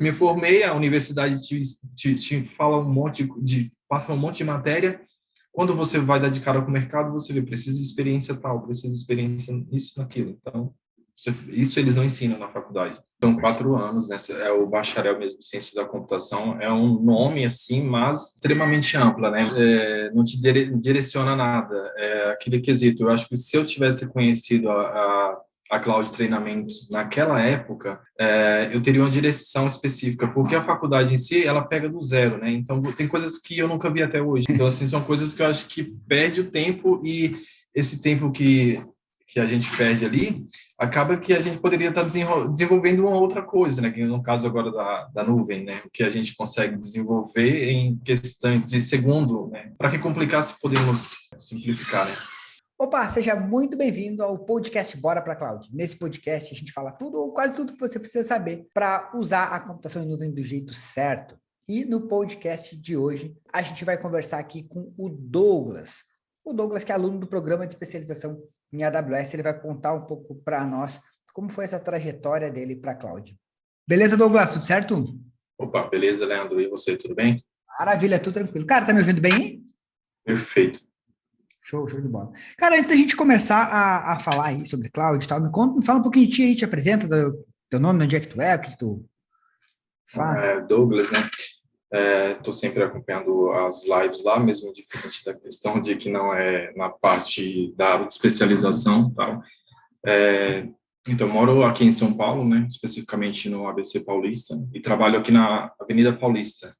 Me formei, a universidade te fala passa um monte de matéria. Quando você vai dar de cara com o mercado, você vê, precisa de experiência tal, precisa de experiência nisso, naquilo. Então, isso eles não ensinam na faculdade. São 4 anos, né? É o bacharel mesmo, ciência da computação. É um nome, assim, mas extremamente ampla, né? Não te direciona nada. É aquele quesito. Eu acho que se eu tivesse conhecido a Cloud Treinamentos naquela época, eu teria uma direção específica, porque a faculdade em si, ela pega do zero, né? Então, tem coisas que eu nunca vi até hoje. Então, assim, são coisas que eu acho que perde o tempo e esse tempo que a gente perde ali, acaba que a gente poderia estar desenvolvendo uma outra coisa, né? Que no caso agora da nuvem, né? O que a gente consegue desenvolver em questões de segundo, né? Para que complicar se podemos simplificar, né? Opa, seja muito bem-vindo ao podcast Bora para Cloud. Nesse podcast a gente fala tudo ou quase tudo que você precisa saber para usar a computação em nuvem do jeito certo. E no podcast de hoje a gente vai conversar aqui com o Douglas. O Douglas, que é aluno do programa de especialização em AWS, ele vai contar um pouco para nós como foi essa trajetória dele para a Cloud. Beleza, Douglas? Tudo certo? Opa, beleza, Leandro. E você, tudo bem? Maravilha, tudo tranquilo. Cara, tá me ouvindo bem, hein? Perfeito. Show de bola. Cara, antes da gente começar a falar aí sobre cloud e tal, me fala um pouquinho de ti aí, te apresenta teu nome, onde é que tu é, o que tu faz. Douglas, né? Estou sempre acompanhando as lives lá, mesmo diferente da questão de que não é na parte da especialização, tal. Então, moro aqui em São Paulo, né? Especificamente no ABC Paulista, e trabalho aqui na Avenida Paulista.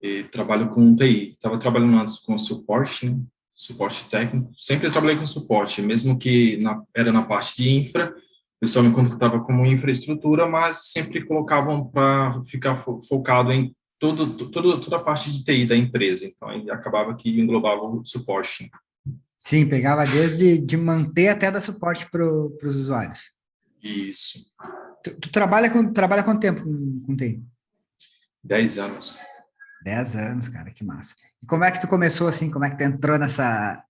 E trabalho com TI. Estava trabalhando antes com suporte, né? Suporte técnico. Sempre trabalhei com suporte, mesmo que era na parte de infra. O pessoal me contratava como infraestrutura, mas sempre colocavam para ficar focado em toda a parte de TI da empresa. Então, aí acabava que englobava o suporte. Sim, pegava desde de manter até dar suporte para os usuários. Isso. Tu trabalha quanto tempo com TI? 10 anos. 10 anos, cara, que massa. E como é que tu começou assim? Como é que tu entrou nessa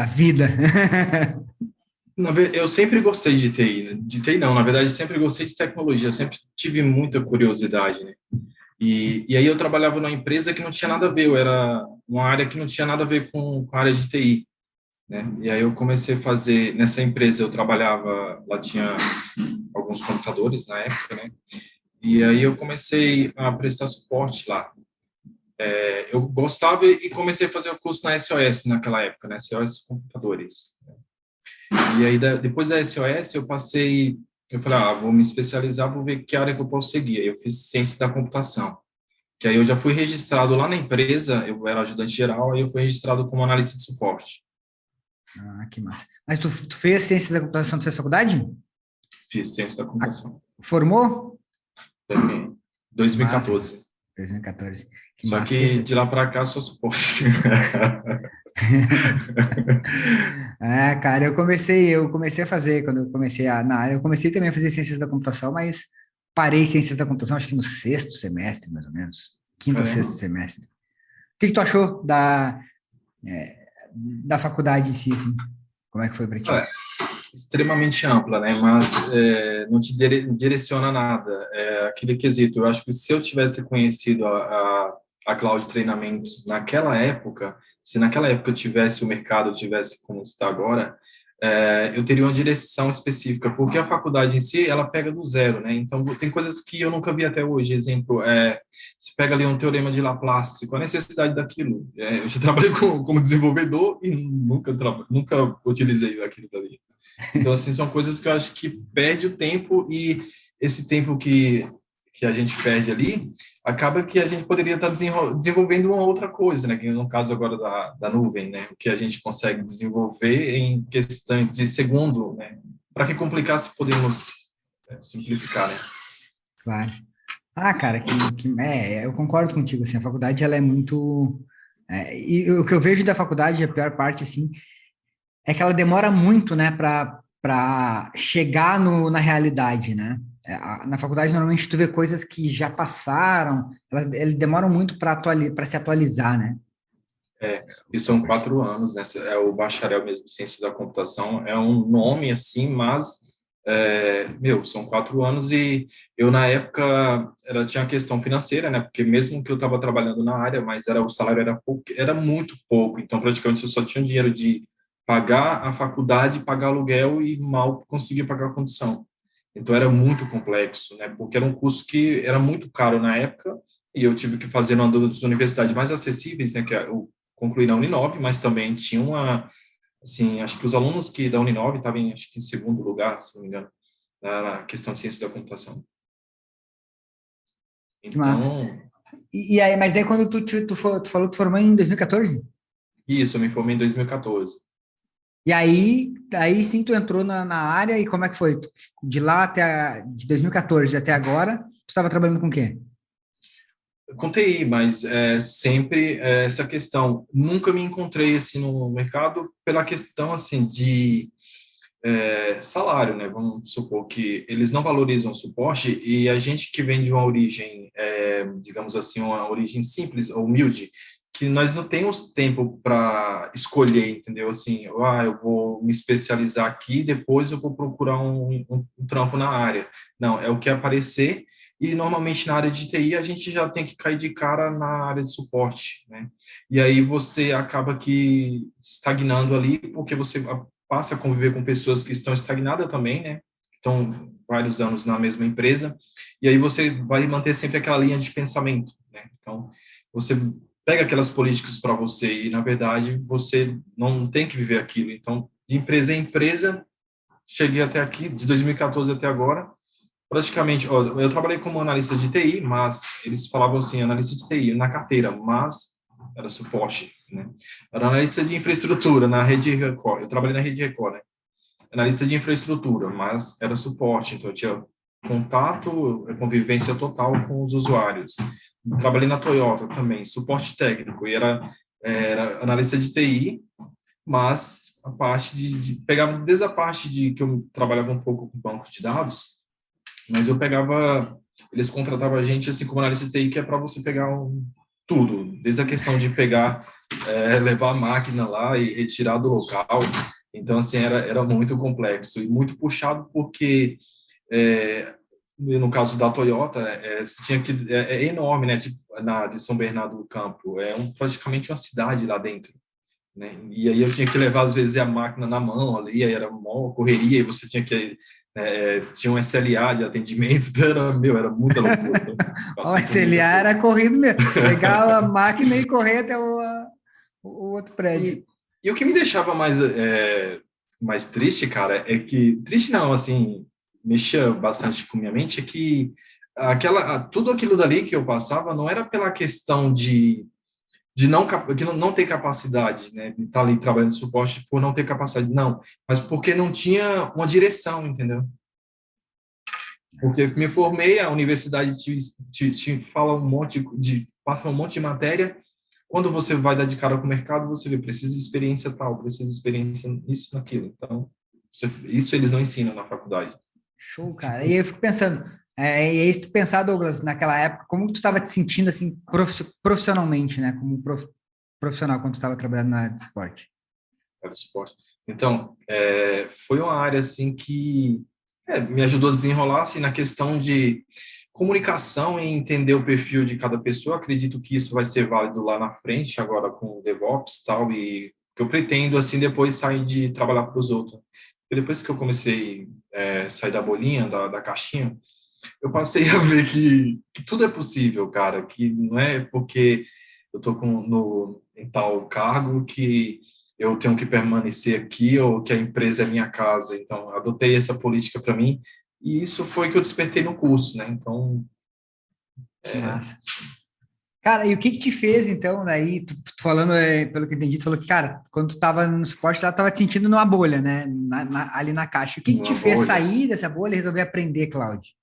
vida? Eu sempre gostei de TI, né? De TI não, na verdade, sempre gostei de tecnologia, sempre tive muita curiosidade, né? E aí eu trabalhava numa empresa que não tinha nada a ver, era uma área que não tinha nada a ver com a área de TI, né? E aí eu comecei a fazer, nessa empresa eu trabalhava, lá tinha alguns computadores na época, né? E aí eu comecei a prestar suporte lá. Eu gostava e comecei a fazer o curso na SOS naquela época, né? SOS Computadores. E aí, depois da SOS, eu falei, vou me especializar, vou ver que área que eu posso seguir. Aí eu fiz ciência da computação, que aí eu já fui registrado lá na empresa, eu era ajudante geral, aí eu fui registrado como analista de suporte. Ah, que massa. Mas tu fez ciência da computação, tu fez faculdade? Fiz ciência da computação. Formou? Terminei. 2014. Massa. 2014. Que Só massa. que de lá para cá, sou suporte. Cara, eu comecei a fazer, quando eu comecei na área, eu comecei também a fazer ciências da computação, mas parei ciências da computação, acho que no sexto semestre, mais ou menos. Quinto ou sexto semestre. O que tu achou da faculdade em si, assim? Como é que foi para ti? Extremamente ampla, né? Mas não te direciona nada. É aquele quesito. Eu acho que se eu tivesse conhecido a Cloud Treinamentos naquela época, se naquela época eu tivesse o mercado, tivesse como está agora, eu teria uma direção específica, porque a faculdade em si, ela pega do zero, né? Então, tem coisas que eu nunca vi até hoje. Exemplo, você pega ali um teorema de Laplace, qual a necessidade daquilo? Eu já trabalhei como desenvolvedor e nunca utilizei aquilo dali. Então, assim, são coisas que eu acho que perde o tempo e esse tempo que a gente perde ali, acaba que a gente poderia estar desenvolvendo uma outra coisa, né? Que no caso agora da nuvem, né? O que a gente consegue desenvolver em questões de segundo, né? Para que complicar se podemos simplificar, né? Claro. Cara, eu concordo contigo, assim, a faculdade, ela é muito... e o que eu vejo da faculdade, a pior parte, assim, é que ela demora muito, né, para chegar na realidade, né? Na faculdade, normalmente, tu vê coisas que já passaram, eles demoram muito para se atualizar, né? E são 4 anos, né? É o bacharel mesmo, ciência da computação. É um nome, assim, mas São 4 anos e eu, na época, tinha a questão financeira, né? Porque mesmo que eu estava trabalhando na área, mas o salário era pouco, era muito pouco, então praticamente eu só tinha o dinheiro de pagar a faculdade, pagar aluguel e mal conseguia pagar a condução. Então era muito complexo, né? Porque era um curso que era muito caro na época e eu tive que fazer uma das universidades mais acessíveis, né? Eu concluí na Uninove, mas também tinha uma, assim, acho que os alunos que da Uninove estavam, acho que em segundo lugar, se não me engano, na questão de ciências da computação. Que massa. Então, E aí, mas daí quando tu falou que tu formou em 2014? isso, eu me formei em 2014. E aí sim tu entrou na área e como é que foi? De lá de 2014 até agora, tu estava trabalhando com o quê? Eu contei, mas sempre essa questão, nunca me encontrei assim no mercado pela questão assim de salário, né? Vamos supor que eles não valorizam o suporte e a gente que vem de uma origem, digamos assim, uma origem simples ou humilde, que nós não temos tempo para escolher, entendeu? Assim, eu vou me especializar aqui, depois eu vou procurar um trampo na área. Não, é o que aparecer. E normalmente na área de TI a gente já tem que cair de cara na área de suporte, né? E aí você acaba que estagnando ali, porque você passa a conviver com pessoas que estão estagnadas também, né? Estão vários anos na mesma empresa, e aí você vai manter sempre aquela linha de pensamento, né? Então, você pega aquelas políticas para você e, na verdade, você não tem que viver aquilo. Então, de empresa em empresa, cheguei até aqui, de 2014 até agora, praticamente, ó, eu trabalhei como analista de TI, mas eles falavam assim, analista de TI na carteira, mas era suporte, né? Era analista de infraestrutura na rede Record, eu trabalhei na rede Record, né? Analista de infraestrutura, mas era suporte, então eu tinha contato, convivência total com os usuários. Trabalhei na Toyota também, suporte técnico, e era analista de TI, mas a parte pegava desde a parte de que eu trabalhava um pouco com banco de dados, mas eu pegava, eles contratavam a gente assim como analista de TI, que é para você pegar tudo, desde a questão de pegar, levar a máquina lá e retirar do local. Então, assim, era muito complexo e muito puxado porque, no caso da Toyota, você tinha que, é enorme, né? Tipo, de São Bernardo do Campo, praticamente uma cidade lá dentro, né? E aí eu tinha que levar, às vezes, a máquina na mão ali, aí era uma correria, e você tinha que tinha um SLA de atendimento, então era muita loucura. Então, O passei por muita SLA coisa. era corrido mesmo, pegar a máquina e correr até o outro prédio. E o que me deixava mais triste, cara, é que... Triste não, assim, mexia bastante com minha mente, é que tudo aquilo dali que eu passava não era pela questão de não ter capacidade, né, de estar ali trabalhando de suporte por não ter capacidade, não, mas porque não tinha uma direção, entendeu? Porque eu me formei, a universidade te fala passa um monte de matéria. Quando você vai dar de cara com o mercado, você vê, precisa de experiência tal, precisa de experiência nisso, naquilo. Então, isso eles não ensinam na faculdade. Show, cara. E eu fico pensando, e aí se tu pensar, Douglas, naquela época, como tu estava te sentindo assim profissionalmente, né? Como profissional quando tu estava trabalhando na área de esporte? Para o suporte. Então, foi uma área assim que me ajudou a desenrolar assim, na questão de comunicação e entender o perfil de cada pessoa. Acredito que isso vai ser válido lá na frente, agora com o DevOps e tal, e que eu pretendo assim depois sair de trabalhar para os outros. Porque depois que eu comecei sair da bolinha, da caixinha, eu passei a ver que tudo é possível, cara, que não é porque eu estou em tal cargo que eu tenho que permanecer aqui ou que a empresa é minha casa. Então, eu adotei essa política para mim e isso foi que eu despertei no curso, né? Então, Que massa. Cara, e o que que te fez, então, daí, tu falando, pelo que eu entendi, tu falou que, cara, quando tu tava no suporte, tu tava te sentindo numa bolha, né, ali na caixa. O que que te uma fez bolha. sair dessa bolha e resolver aprender, Cláudio?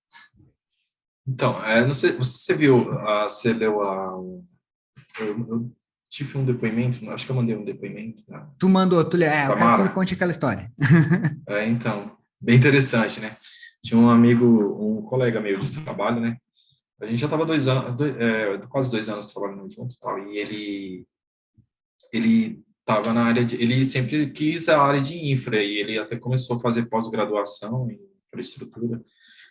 Então, não sei, você viu, você leu eu tive um depoimento, acho que eu mandei um depoimento Tu mandou, eu da quero que tu me Mara. conte aquela história. Então, bem interessante, né? Tinha um amigo, um colega meu de trabalho, né? A gente já estava 2 anos, quase 2 anos trabalhando junto, e tal, e ele ele sempre quis a área de infra e ele até começou a fazer pós-graduação em infraestrutura,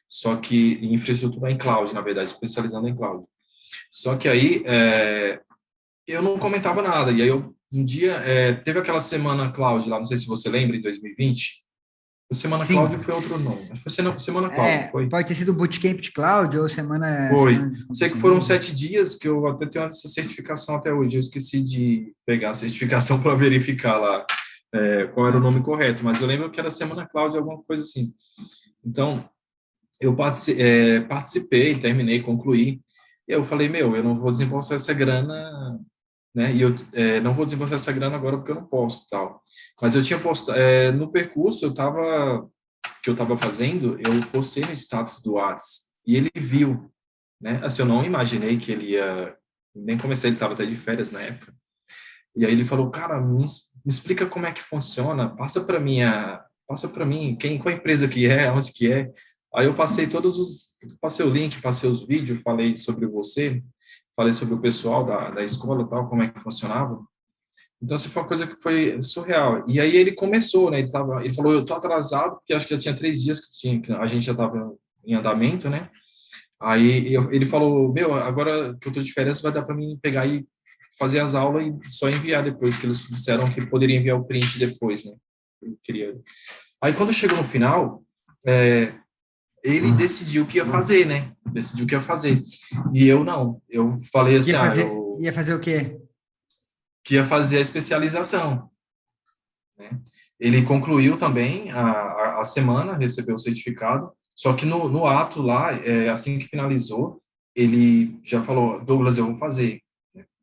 só que em infraestrutura em cloud, na verdade, especializando em cloud. Só que aí eu não comentava nada, e aí um dia teve aquela semana cloud lá, não sei se você lembra, em 2020. O Semana Cláudio Sim. foi outro nome. Acho que foi Semana Cláudio, foi? Pode ter sido Bootcamp de Cloud ou Foi. semana de Sei que computação foram livre. 7 dias, que eu até tenho essa certificação até hoje. Eu esqueci de pegar a certificação para verificar lá qual era o Ah, nome correto, mas eu lembro que era Semana Cláudio, alguma coisa assim. Então, eu participei, terminei, concluí. E eu falei, eu não vou desembolsar essa grana, né? E eu não vou desembolsar essa grana agora porque eu não posso, tal. Mas eu tinha postado, no percurso, que eu estava fazendo, eu postei no status do Whats e ele viu, né? Assim, eu não imaginei que ele ia, nem comecei, ele estava até de férias na época. E aí ele falou, cara, me explica como é que funciona, passa para mim, qual empresa que é, onde que é. Aí eu passei o link, passei os vídeos, falei sobre você, falei sobre o pessoal da escola, tal, como é que funcionava. Então, isso foi uma coisa que foi surreal. E aí ele começou, né? Ele falou, eu tô atrasado, porque acho que já tinha 3 dias que a gente já estava em andamento, né? Aí ele falou, agora que eu tô de férias, vai dar para mim pegar e fazer as aulas e só enviar depois, que eles disseram que poderia enviar o print depois, né? Eu queria. Aí quando chegou no final, ele decidiu o que ia fazer, né? Decidiu o que ia fazer. E eu não. Eu falei assim, eu Ia fazer o quê? que ia fazer a especialização, né? Ele concluiu também a semana, recebeu o certificado, só que no ato lá, assim que finalizou, ele já falou, Douglas, eu vou fazer.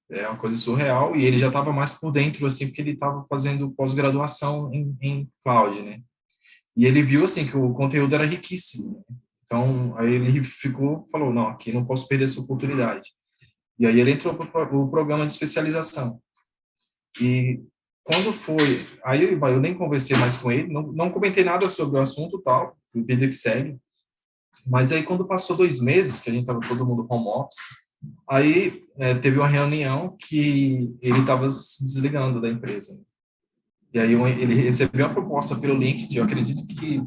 É uma coisa surreal, e ele já estava mais por dentro, assim, porque ele estava fazendo pós-graduação em cloud, né? E ele viu, assim, que o conteúdo era riquíssimo, né? Então, aí ele falou, não, aqui não posso perder essa oportunidade. E aí ele entrou para o programa de especialização. E quando foi, aí eu nem conversei mais com ele, não comentei nada sobre o assunto tal, vida que segue. Mas aí quando passou 2 meses, que a gente estava todo mundo home office, aí teve uma reunião que ele estava se desligando da empresa. E aí ele recebeu a proposta pelo LinkedIn, eu acredito que,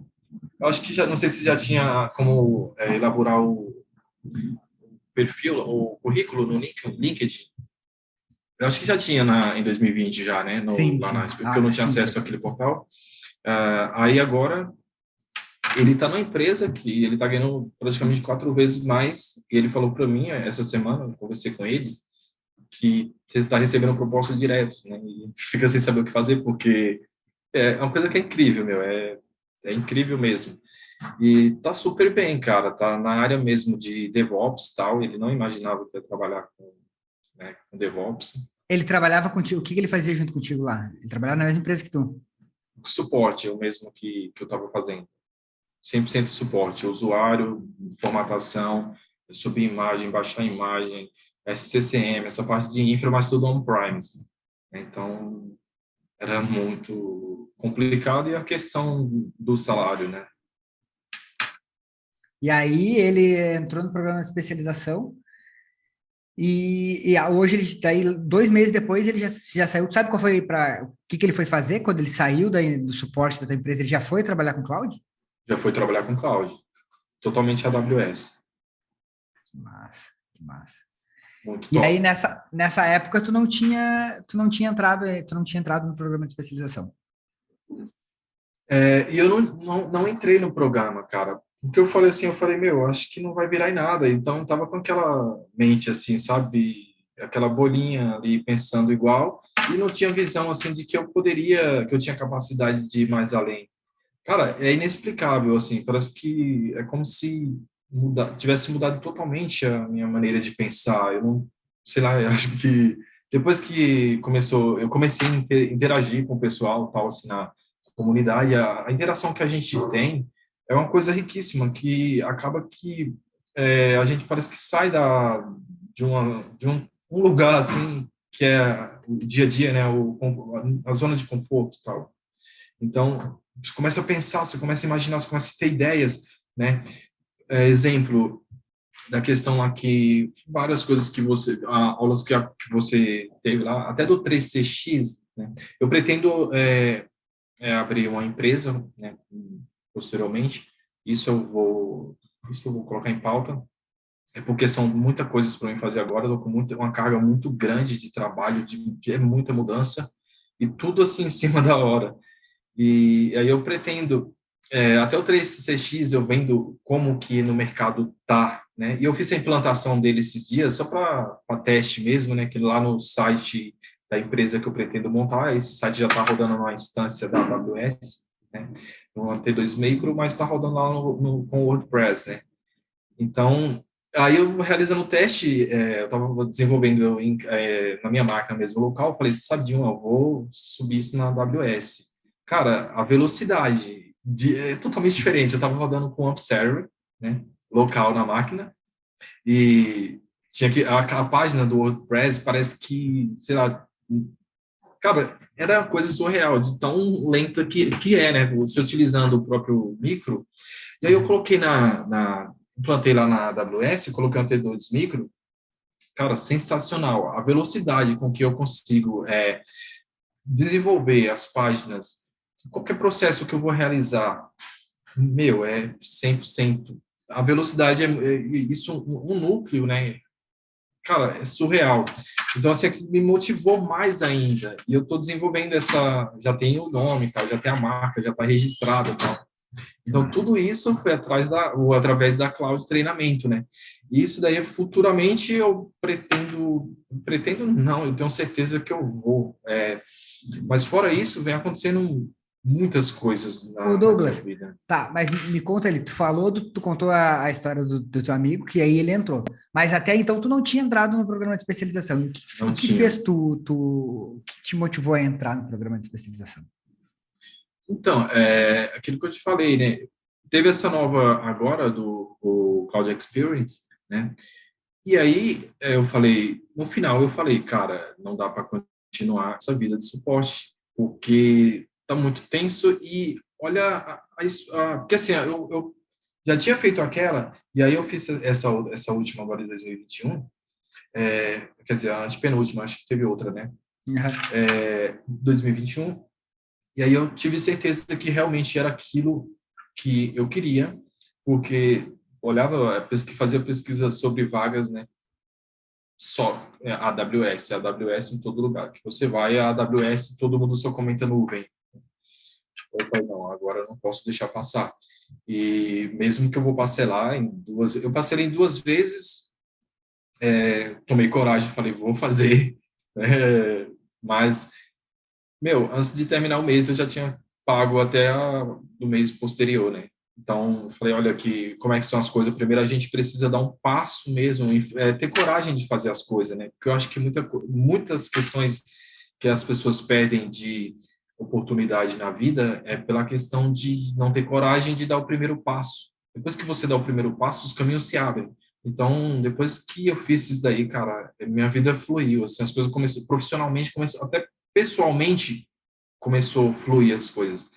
eu acho que já, não sei se já tinha como elaborar o perfil, o currículo no LinkedIn. Eu acho que já tinha em 2020 já, né, Sim, lá sim. porque eu não tinha Sim, acesso àquele portal. Aí agora ele está na empresa que ele está ganhando praticamente 4 vezes mais. E ele falou para mim essa semana, eu conversei com ele, que está recebendo proposta direto, né? E fica sem saber o que fazer, porque é uma coisa que é incrível, é incrível mesmo. E tá super bem, cara, tá na área mesmo de DevOps tal. Ele não imaginava que ia trabalhar com DevOps. ele trabalhava contigo. O que que ele fazia junto contigo lá? Ele trabalhava na mesma empresa que tu. Suporte é o mesmo que eu estava fazendo. 100% suporte, usuário, formatação, subir imagem, baixar imagem, SCCM, essa parte de infra, mas tudo on-premise. Então, era muito complicado, e a questão do salário, né? E aí ele entrou no programa de especialização hoje ele está aí 2 meses depois ele já saiu. Tu sabe qual foi para o que que ele foi fazer quando ele saiu do suporte da tua empresa? Ele já foi trabalhar com cloud? Já foi trabalhar com cloud, totalmente AWS. Que massa, que massa. Muito E aí top. nessa época tu não tinha entrado no programa de especialização. E eu não entrei no programa, cara. Porque eu falei assim, acho que não vai virar em nada. Então, tava com aquela mente assim, sabe? Aquela bolinha ali pensando igual. E não tinha visão, assim, de que que eu tinha capacidade de ir mais além. Cara, é inexplicável, assim. Parece que é como se tivesse mudado totalmente a minha maneira de pensar. Eu não, sei lá, eu acho que depois que eu comecei a interagir com o pessoal, tal, assim, na comunidade, a interação que a gente tem é uma coisa riquíssima, que acaba que a gente parece que sai de um lugar, assim, que é o dia a dia, né, a zona de conforto e tal. Então, você começa a pensar, você começa a imaginar, você começa a ter ideias, né? Exemplo da questão aqui, várias coisas aulas que você teve lá, até do 3CX, né? Eu pretendo abrir uma empresa, né, posteriormente, isso eu vou colocar em pauta, é porque são muitas coisas para mim fazer agora, eu estou com uma carga muito grande de trabalho, de muita mudança, e tudo assim em cima da hora. E aí eu pretendo, até o 3CX eu vendo como que no mercado tá, né? E eu fiz a implantação dele esses dias, só para teste mesmo, né? Que lá no site da empresa que eu pretendo montar, esse site já está rodando numa instância da AWS, né? No T2 Micro, mas está rodando lá com o WordPress, né? Então, aí eu realizando o teste, eu estava desenvolvendo na minha máquina mesmo local, eu falei, sabe de eu vou subir isso na AWS. Cara, a velocidade é totalmente diferente. Eu estava rodando com o Observer, né, local na máquina, e tinha que a página do WordPress parece que, sei lá, cara, era coisa surreal, de tão lenta que é, né? Você utilizando o próprio micro. E aí eu coloquei implantei lá na AWS, coloquei um T2 micro, cara, sensacional. A velocidade com que eu consigo desenvolver as páginas, qualquer processo que eu vou realizar, meu, é 100%. A velocidade isso, um núcleo, né? Cara, é surreal. Então, assim, me motivou mais ainda. E eu estou desenvolvendo já tem o nome, cara, já tem a marca, já está registrada, tal. Então, tudo isso foi através da cloud treinamento, né? E isso daí, futuramente, eu pretendo não, eu tenho certeza que eu vou. Mas fora isso, vem acontecendo muitas coisas Ô na minha Douglas, vida. tá, mas me conta ali, tu contou a história do teu amigo, que aí ele entrou. Mas até então tu não tinha entrado no programa de especialização. Não O que tinha. fez o que te motivou a entrar no programa de especialização? Então, aquilo que eu te falei, né? Teve essa nova agora o Cloud Experience, né? E aí eu falei, no final eu falei, cara, não dá para continuar essa vida de suporte, porque tá muito tenso e olha, porque assim, eu já tinha feito aquela, e aí eu fiz essa última agora de 2021, quer dizer, a antepenúltima, acho que teve outra, né? Uhum. 2021, e aí eu tive certeza que realmente era aquilo que eu queria, porque olhava, fazia pesquisa sobre vagas, né? Só a AWS em todo lugar. Que você vai, a AWS, todo mundo só comenta nuvem. Eu falei, não, agora eu não posso deixar passar. E mesmo que eu vou parcelar eu parcelei em 2 vezes, tomei coragem, falei, vou fazer. Mas, meu, antes de terminar o mês, eu já tinha pago até do mês posterior, né? Então, eu falei, olha aqui, como é que são as coisas? Primeiro, a gente precisa dar um passo mesmo, ter coragem de fazer as coisas, né? Porque eu acho que muitas questões que as pessoas perdem de oportunidade na vida é pela questão de não ter coragem de dar o primeiro passo. Depois que você dá o primeiro passo, os caminhos se abrem. Então, depois que eu fiz isso daí, cara, minha vida fluiu, assim, as coisas começaram, profissionalmente começou, até pessoalmente começou a fluir as coisas.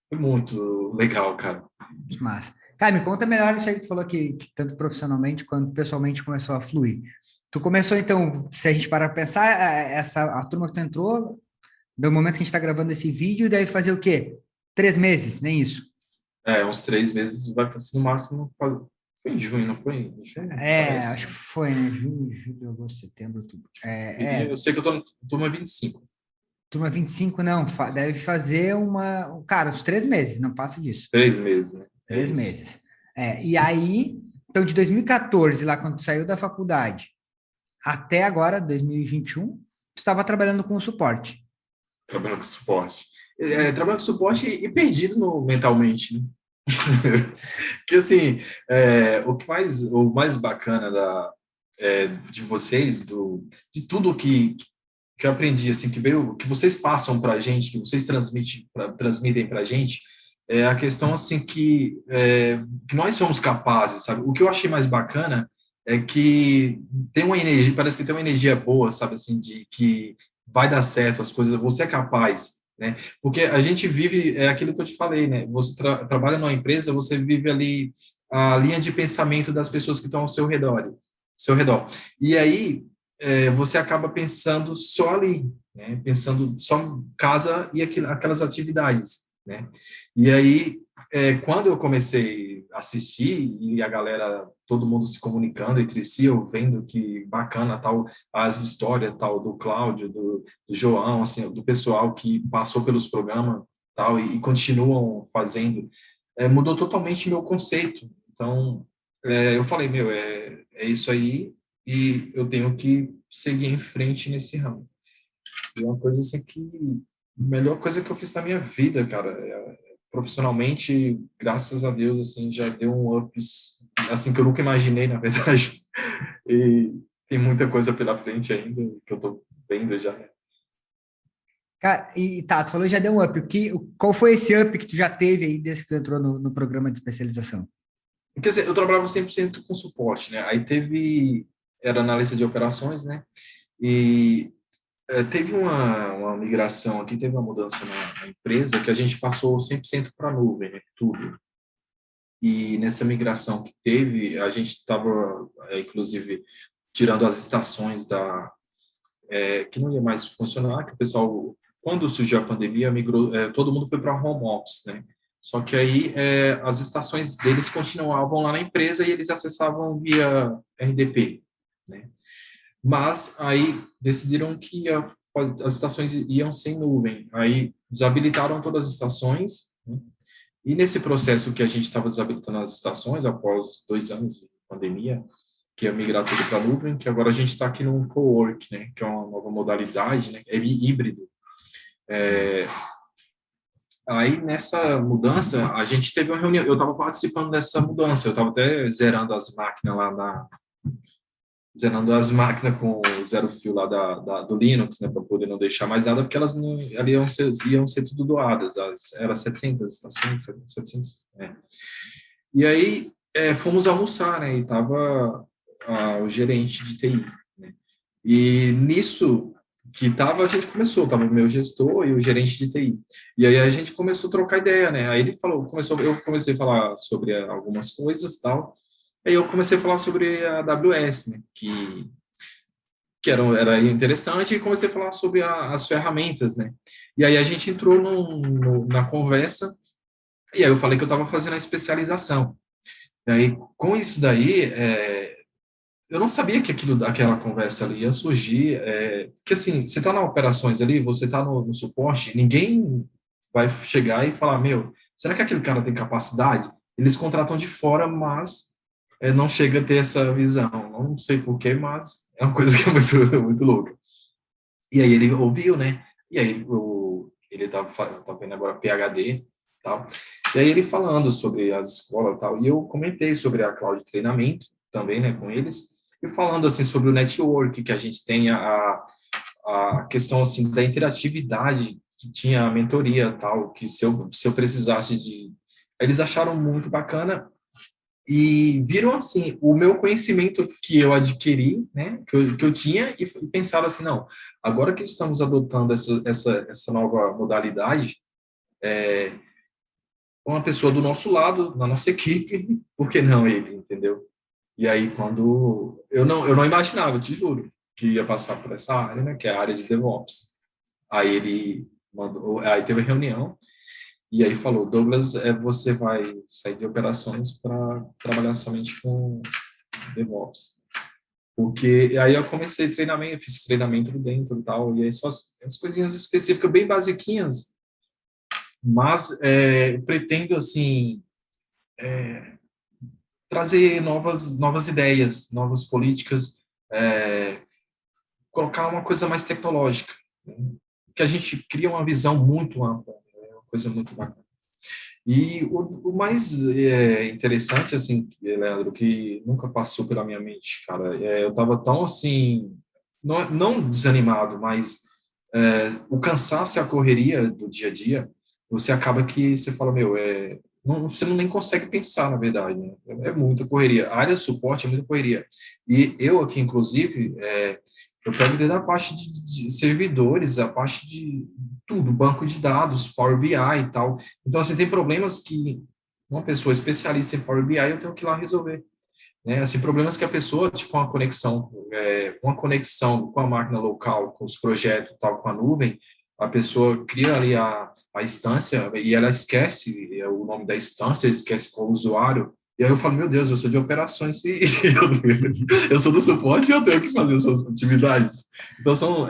Foi muito legal, cara. Que massa. Cara, me conta melhor isso aí que tu falou que tanto profissionalmente quanto pessoalmente começou a fluir. Tu começou, então, se a gente parar para pensar, a turma que tu entrou, do momento que a gente está gravando esse vídeo, deve fazer o quê? 3 meses, nem isso. Uns 3 meses, vai no máximo. Foi em junho, não foi? Em junho, Acho parece. que foi, né? Junho, julho, agosto, setembro, outubro. Eu sei que eu tô no turma 25. Turma 25 não, deve fazer cara, uns 3 meses, não passa disso. 3 meses, né? É Três isso. meses. E aí, então, de 2014, lá quando tu saiu da faculdade, até agora, 2021, tu estava trabalhando com suporte. Trabalhando com suporte. Trabalhando com suporte e perdido mentalmente, né? Que assim, o mais bacana de vocês, de tudo que eu aprendi, assim, que vocês passam para a gente, que vocês transmitem para a gente, é a questão, assim, que nós somos capazes, sabe? O que eu achei mais bacana é que tem uma energia, parece que tem uma energia boa, sabe, assim, de que vai dar certo as coisas, você é capaz, né? Porque a gente vive, é aquilo que eu te falei, né? Você trabalha numa empresa, você vive ali a linha de pensamento das pessoas que estão ao seu redor. E aí, você acaba pensando só ali, né? Pensando só em casa e aquelas atividades, né? E aí, quando eu comecei a assistir e a galera, todo mundo se comunicando entre si, eu vendo que bacana tal as histórias tal do Cláudio, do João, assim, do pessoal que passou pelos programas tal e continuam fazendo, mudou totalmente meu conceito. Então, eu falei, meu, é isso aí e eu tenho que seguir em frente nesse ramo. E é uma coisa assim que melhor coisa que eu fiz na minha vida, cara. Profissionalmente, graças a Deus, assim, já deu um up, assim, que eu nunca imaginei, na verdade. E tem muita coisa pela frente ainda, que eu tô vendo já. Cara, e tá, tu falou que já deu um up. Qual foi esse up que tu já teve aí desde que tu entrou no programa de especialização? Quer dizer, eu trabalhava 100% com suporte, né? Aí era analista de operações, né? E teve uma migração aqui, teve uma mudança na empresa que a gente passou 100% para a nuvem, né? Tudo. E nessa migração que teve, a gente estava, inclusive, tirando as estações que não ia mais funcionar, que o pessoal, quando surgiu a pandemia, migrou, todo mundo foi para home office, né? Só que aí as estações deles continuavam lá na empresa e eles acessavam via RDP, né? Mas aí decidiram que as estações iam sem nuvem. Aí desabilitaram todas as estações, né? E nesse processo que a gente estava desabilitando as estações, após 2 anos de pandemia, que é migrar tudo para a nuvem, que agora a gente está aqui no co-work, né, que é uma nova modalidade, né, é híbrido. Aí, nessa mudança, a gente teve uma reunião, eu estava participando dessa mudança, eu estava até zerando as máquinas zerando as máquinas com o zero fio lá do Linux, né, para poder não deixar mais nada, porque elas não, ali iam ser tudo doadas, era 700 estações, 700, E aí, fomos almoçar, né, e tava o gerente de TI, né, e nisso que tava, a gente começou, tava o meu gestor e o gerente de TI, e aí a gente começou a trocar ideia, né, aí ele falou, eu comecei a falar sobre algumas coisas e tal, aí eu comecei a falar sobre a AWS, né, que era interessante, e comecei a falar sobre as ferramentas, né, e aí a gente entrou na conversa, e aí eu falei que eu estava fazendo a especialização. E aí, com isso daí, eu não sabia que aquela conversa ali ia surgir, porque assim, você está na operações ali, você está no suporte, ninguém vai chegar e falar, meu, será que aquele cara tem capacidade? Eles contratam de fora, mas não chega a ter essa visão. Não sei porquê, mas é uma coisa que é muito, muito louca. E aí ele ouviu, né? E aí ele tá vendo agora PhD, tal. E aí ele falando sobre as escolas e tal, e eu comentei sobre a cloud treinamento também, né, com eles, e falando assim sobre o network que a gente tem, a questão assim da interatividade que tinha a mentoria tal, que se eu precisasse de, eles acharam muito bacana e viram assim o meu conhecimento que eu adquiri, né, que eu tinha, e pensaram assim, não, agora que estamos adotando essa nova modalidade, uma pessoa do nosso lado, na nossa equipe, por que não ele, entendeu? E aí, quando eu não imaginava, te juro, que ia passar por essa área, né, que é a área de DevOps. Aí ele mandou, aí teve a reunião, e aí falou, Douglas, você vai sair de operações para trabalhar somente com DevOps. Porque aí eu comecei treinamento, fiz treinamento dentro e tal, e aí só as coisinhas específicas, bem basiquinhas, mas pretendo, assim, trazer novas ideias, novas políticas, colocar uma coisa mais tecnológica, né? Que a gente cria uma visão muito ampla, né? Uma coisa muito bacana. E o mais interessante, assim, Leandro, que nunca passou pela minha mente, cara, eu estava tão, assim, não desanimado, mas o cansaço e a correria do dia a dia, você acaba que você fala, meu, você não nem consegue pensar, na verdade, né? É muita correria. A área de suporte é muita correria. E eu aqui, inclusive, eu pego desde a parte de servidores, a parte de tudo, banco de dados, Power BI e tal. Então, assim, tem problemas que uma pessoa especialista em Power BI eu tenho que ir lá resolver, né? Assim, problemas que a pessoa, tipo uma conexão com a máquina local, com os projetos e tal, com a nuvem, a pessoa cria ali a instância e ela esquece o nome da instância, esquece qual o usuário. E aí eu falo, meu Deus, eu sou de operações e eu sou do suporte e eu tenho que fazer essas atividades. Então, são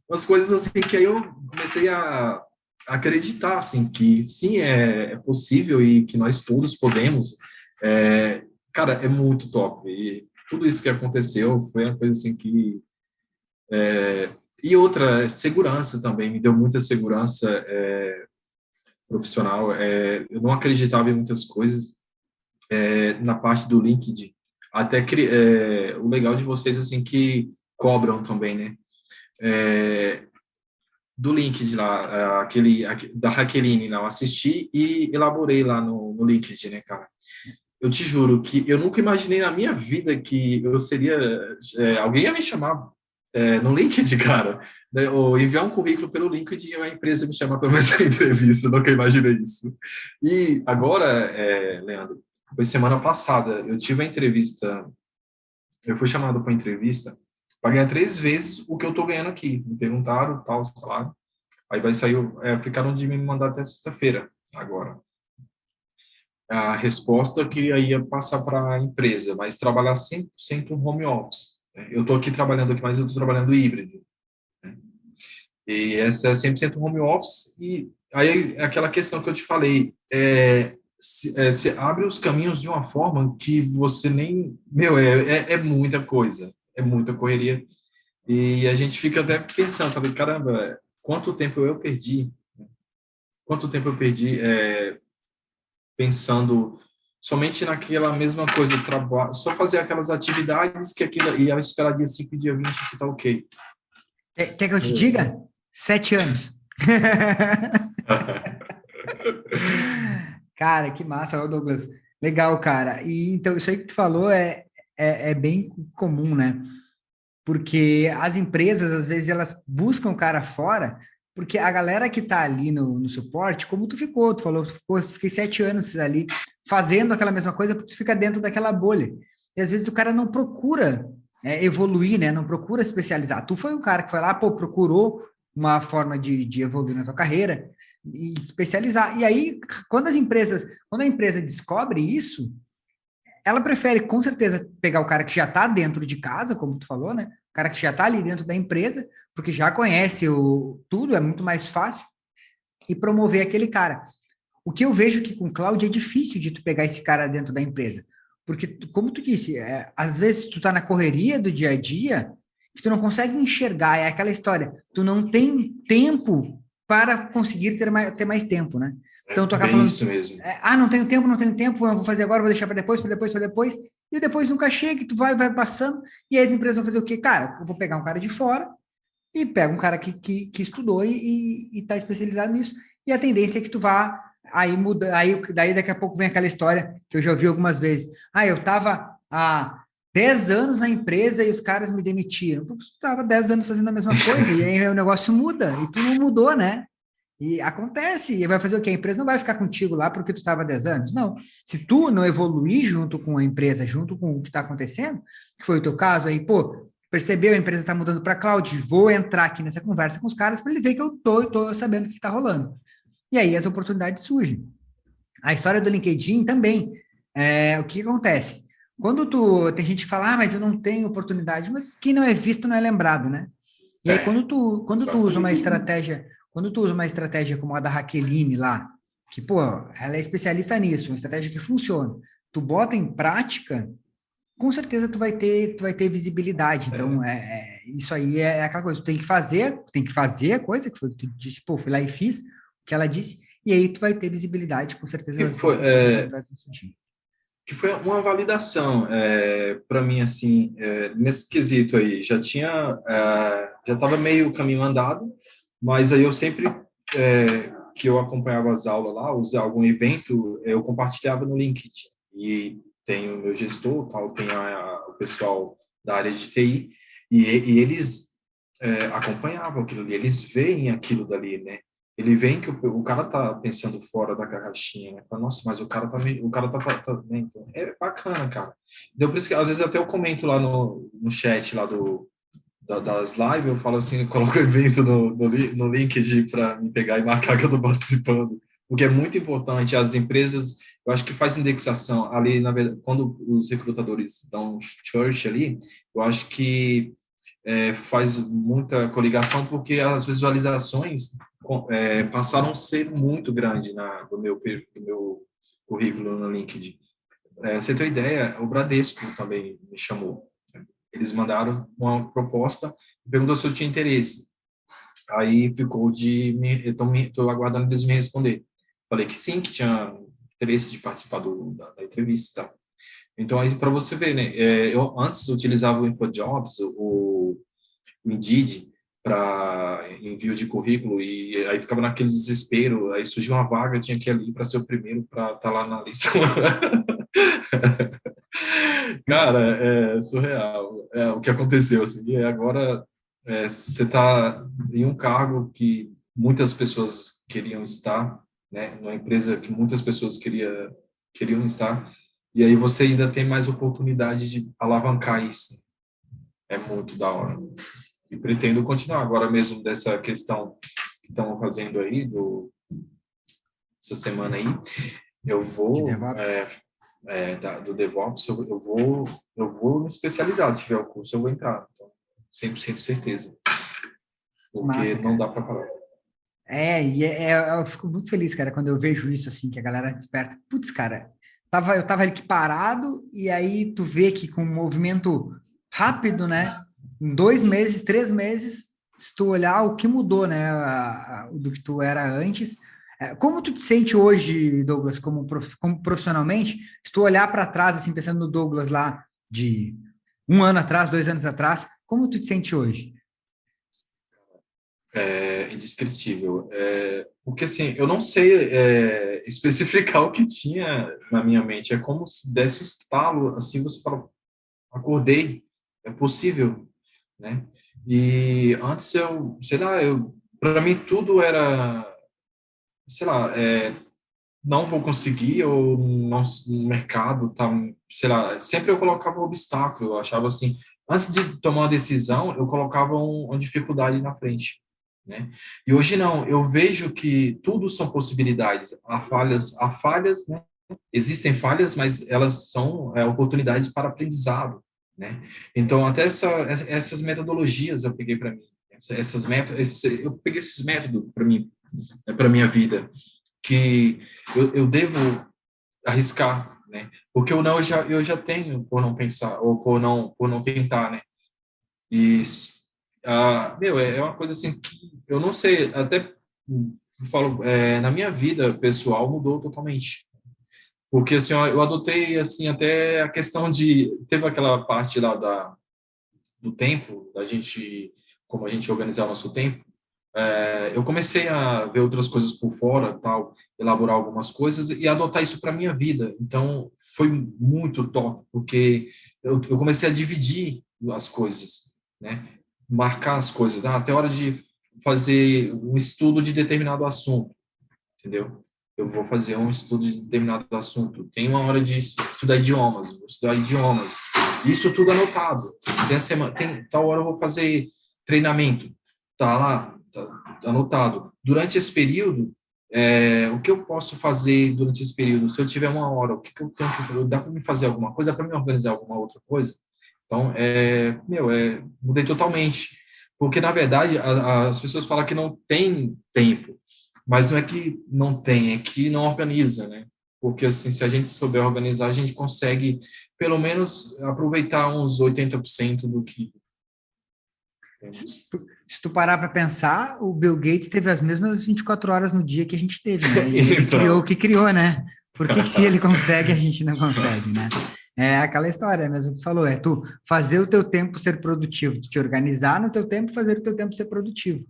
umas coisas assim que aí eu comecei a acreditar, assim, que sim, é possível e que nós todos podemos. Cara, é muito top. E tudo isso que aconteceu foi uma coisa assim que... E outra, segurança também, me deu muita segurança profissional. Eu não acreditava em muitas coisas na parte do LinkedIn. Até o legal de vocês, assim, que cobram também, né? Do LinkedIn lá, da Raqueline lá, eu assisti e elaborei lá no LinkedIn, né, cara? Eu te juro que eu nunca imaginei na minha vida que eu seria... alguém ia me chamar no LinkedIn, cara, né, ou enviar um currículo pelo LinkedIn e a empresa me chamar para fazer entrevista, eu nunca imaginei isso. E agora, Leandro, foi semana passada, eu tive a entrevista, eu fui chamado para entrevista para ganhar 3 vezes o que eu estou ganhando aqui. Me perguntaram, tal, salário. Aí vai sair, ficaram de me mandar até sexta-feira, agora. A resposta que aí ia passar para a empresa, mas trabalhar 100% home office. Né? Eu estou aqui trabalhando aqui, mas eu estou trabalhando híbrido. Né? E essa é 100% home office, e aí é aquela questão que eu te falei, você abre os caminhos de uma forma que você nem... Meu, é muita coisa, é muita correria, e a gente fica até pensando, falei, caramba, quanto tempo eu perdi, pensando somente naquela mesma coisa, trabalho, só fazer aquelas atividades que aquilo, e eu esperar dia 5 e dia 20 que tá ok. Quer que eu te diga? 7 anos. Cara, que massa, ô Douglas. Legal, cara. E então, isso aí que tu falou é bem comum, né? Porque as empresas, às vezes, elas buscam o cara fora, porque a galera que tá ali no suporte, como tu falou, fiquei 7 anos ali fazendo aquela mesma coisa, porque tu fica dentro daquela bolha. E às vezes o cara não procura evoluir, né? Não procura especializar. Tu foi um cara que foi lá, pô, procurou uma forma de evoluir na tua carreira e especializar. E aí, quando a empresa descobre isso, ela prefere, com certeza, pegar o cara que já está dentro de casa, como tu falou, né? O cara que já está ali dentro da empresa, porque já conhece tudo, é muito mais fácil, e promover aquele cara. O que eu vejo que com cloud é difícil de tu pegar esse cara dentro da empresa. Porque, como tu disse, às vezes tu tá na correria do dia a dia, que tu não consegue enxergar, é aquela história, tu não tem tempo para conseguir ter mais tempo, né? É Então tu acaba bem falando, isso mesmo. não tenho tempo, eu vou fazer agora, vou deixar para depois, e o depois nunca chega, e tu vai passando, e aí as empresas vão fazer o quê? Cara, eu vou pegar um cara de fora e pega um cara que estudou e tá especializado nisso, e a tendência é que tu vá aí muda, aí daí daqui a pouco vem aquela história que eu já ouvi algumas vezes. Eu estava há 10 anos na empresa e os caras me demitiram. Porque tu estava 10 anos fazendo a mesma coisa, e aí o negócio muda, e tu não mudou, né? E acontece, e vai fazer o quê? A empresa não vai ficar contigo lá porque tu estava 10 anos. Não. Se tu não evoluir junto com a empresa, junto com o que está acontecendo, que foi o teu caso aí, pô, percebeu, a empresa está mudando para cloud, vou entrar aqui nessa conversa com os caras para ele ver que eu tô sabendo o que está rolando. E aí as oportunidades surgem. A história do LinkedIn também. O que acontece? Tem gente que fala, mas eu não tenho oportunidade, mas quem não é visto não é lembrado, né? E aí quando tu usa uma Exatamente. estratégia, quando tu usa uma estratégia como a da Raqueline lá, que, pô, ela é especialista nisso, uma estratégia que funciona, tu bota em prática, com certeza tu vai ter visibilidade. Então, isso aí é aquela coisa, tu tem que fazer a coisa que tu disse, pô, fui lá e fiz o que ela disse, e aí tu vai ter visibilidade, com certeza Que foi, as oportunidades vão surgir. que foi uma validação para mim, assim, nesse quesito aí. Já estava meio caminho andado, mas aí eu sempre que eu acompanhava as aulas lá, usar algum evento, eu compartilhava no LinkedIn. E tem o meu gestor, tal, tem o pessoal da área de TI, e eles acompanhavam aquilo ali, eles veem aquilo dali, né? Ele vê que o cara tá pensando fora da caixinha, né? Fala, nossa, mas o cara né? Então, é bacana, cara. Então, por isso que às vezes até eu comento lá no chat lá das lives, eu falo assim, coloco o evento no LinkedIn para me pegar e marcar que eu estou participando, porque é muito importante. As empresas, eu acho que faz indexação ali, na verdade, quando os recrutadores dão search ali, eu acho que faz muita coligação, porque as visualizações passaram a ser muito grandes do meu currículo no LinkedIn. Você tem uma ideia, o Bradesco também me chamou. Eles mandaram uma proposta e perguntou se eu tinha interesse. Aí ficou estou aguardando eles me responder. Falei que sim, que tinha interesse de participar da entrevista e tal. Então, aí para você ver, né? Eu antes utilizava o InfoJobs, o Indeed, para envio de currículo, e aí ficava naquele desespero. Aí surgiu uma vaga, eu tinha que ir ali para ser o primeiro para estar lá na lista. Cara, é surreal. É o que aconteceu, assim. E agora você está em um cargo que muitas pessoas queriam estar, né? Numa empresa que muitas pessoas queriam estar. E aí você ainda tem mais oportunidade de alavancar isso. É muito da hora. E pretendo continuar agora mesmo dessa questão que estamos fazendo aí, essa semana aí. Eu De vou DevOps? do DevOps, eu vou me especializar. Se tiver o curso, eu vou entrar. Então, 100% certeza. Porque Massa, não cara. dá para parar. Eu fico muito feliz, cara, quando eu vejo isso, assim, que a galera desperta. Putz, cara, eu tava aqui parado, e aí tu vê que com um movimento rápido, né? Em 2 meses, 3 meses, se tu olhar o que mudou, né? Do que tu era antes. Como tu te sente hoje, Douglas, como profissionalmente? Se tu olhar para trás, assim, pensando no Douglas lá de 1 ano atrás, 2 anos atrás, como tu te sente hoje? É indescritível. Porque, assim, eu não sei especificar o que tinha na minha mente. É como se desse um estalo, assim, você fala, acordei, é possível, né? E antes sei lá, para mim tudo era, sei lá, não vou conseguir, ou no mercado tá, sei lá, sempre eu colocava um obstáculo, eu achava assim, antes de tomar uma decisão, eu colocava uma dificuldade na frente, né? E hoje não, eu vejo que tudo são possibilidades, há falhas, né? Existem falhas, mas elas são oportunidades para aprendizado, né? Então, até essas metodologias eu peguei para mim, eu peguei esses métodos para mim, para minha vida, que eu devo arriscar, né? Porque o não eu já tenho por não pensar ou por não tentar, né? E é uma coisa assim que eu não sei, até eu falo, na minha vida pessoal mudou totalmente. Porque assim, eu adotei assim até a questão de teve aquela parte lá do tempo, da gente como a gente organizar o nosso tempo. Eu comecei a ver outras coisas por fora, tal, elaborar algumas coisas e adotar isso para minha vida. Então, foi muito top, porque eu comecei a dividir as coisas, né? Marcar as coisas. Até hora de fazer um estudo de determinado assunto, entendeu? Eu vou fazer um estudo de determinado assunto. Tem uma hora de estudar idiomas, vou estudar idiomas. Isso tudo anotado. Tem tal hora eu vou fazer treinamento. Tá lá, tá anotado. Durante esse período, o que eu posso fazer durante esse período? Se eu tiver uma hora, o que eu tenho que fazer? Dá para me fazer alguma coisa? Dá para me organizar alguma outra coisa? Então, mudei totalmente. Porque, na verdade, as pessoas falam que não tem tempo. Mas não é que não tem, é que não organiza, né? Porque, assim, se a gente souber organizar, a gente consegue, pelo menos, aproveitar uns 80% do que Se, temos. se tu parar para pensar, o Bill Gates teve as mesmas 24 horas no dia que a gente teve, né? E ele criou o Então, que criou, né? Por que se ele consegue, a gente não consegue, né? É aquela história mesmo que tu falou, é tu fazer o teu tempo ser produtivo, tu te organizar no teu tempo, fazer o teu tempo ser produtivo.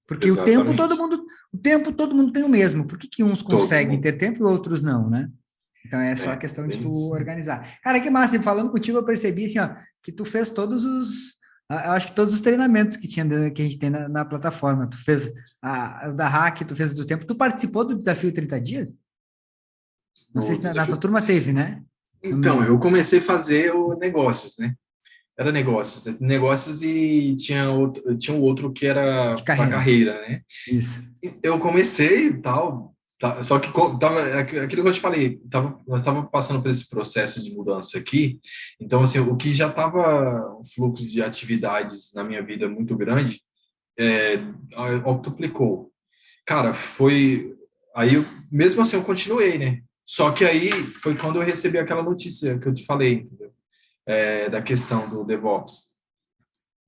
Porque exatamente. o tempo todo mundo tem o mesmo. Por que que uns Todo conseguem mundo. ter tempo e outros não, né? Então é só questão de Bem tu isso. organizar. Cara, que massa, e falando contigo, eu percebi assim, ó, que tu fez eu acho que todos os treinamentos que que a gente tem na plataforma. Tu fez o da Hack, tu fez o do tempo. Tu participou do desafio 30 dias? Não sei O se na tua desafio. turma teve, né? Não me Então, eu lembro. comecei a fazer o negócios, né? Era negócios, né? Negócios e tinha o outro que era De para carreira. carreira, né? Isso. Eu comecei e tal, só que tava, aquilo que eu te falei, nós estávamos passando por esse processo de mudança aqui, então, assim, o que já estava um fluxo de atividades na minha vida muito grande, é, octuplicou. Cara, aí, mesmo assim, eu continuei, né? Só que aí foi quando eu recebi aquela notícia que eu te falei, entendeu? Da questão do DevOps.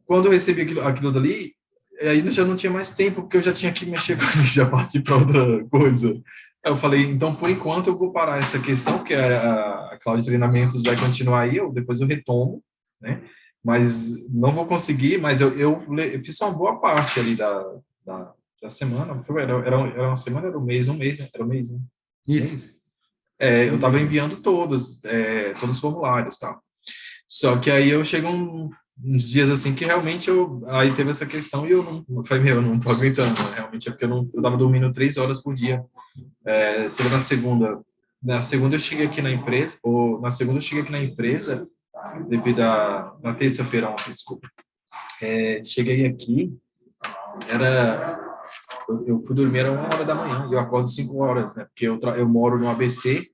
Quando eu recebi aquilo dali, aí eu já não tinha mais tempo, porque eu já tinha que mexer com isso, já partir para outra coisa. Aí eu falei, então, por enquanto, eu vou parar essa questão, porque a Cloud Treinamentos vai continuar aí, depois eu retomo, né? Mas não vou conseguir, mas eu fiz uma boa parte ali da, da semana. Era uma semana, era um mês, né? Era um mês, né? Isso. Mês? Eu Um estava mês mesmo. enviando todos os formulários, tá? Só que aí eu chego uns dias assim que realmente aí teve essa questão e eu não falei, eu não tô aguentando, né? Realmente é porque eu tava dormindo 3 horas por dia. Seria na segunda eu cheguei aqui na empresa, ou na segunda eu cheguei aqui na empresa, devido na terça-feira ontem, desculpa. Cheguei aqui, eu fui dormir era 1 hora da manhã e eu acordo 5 horas, né? Porque eu moro no ABC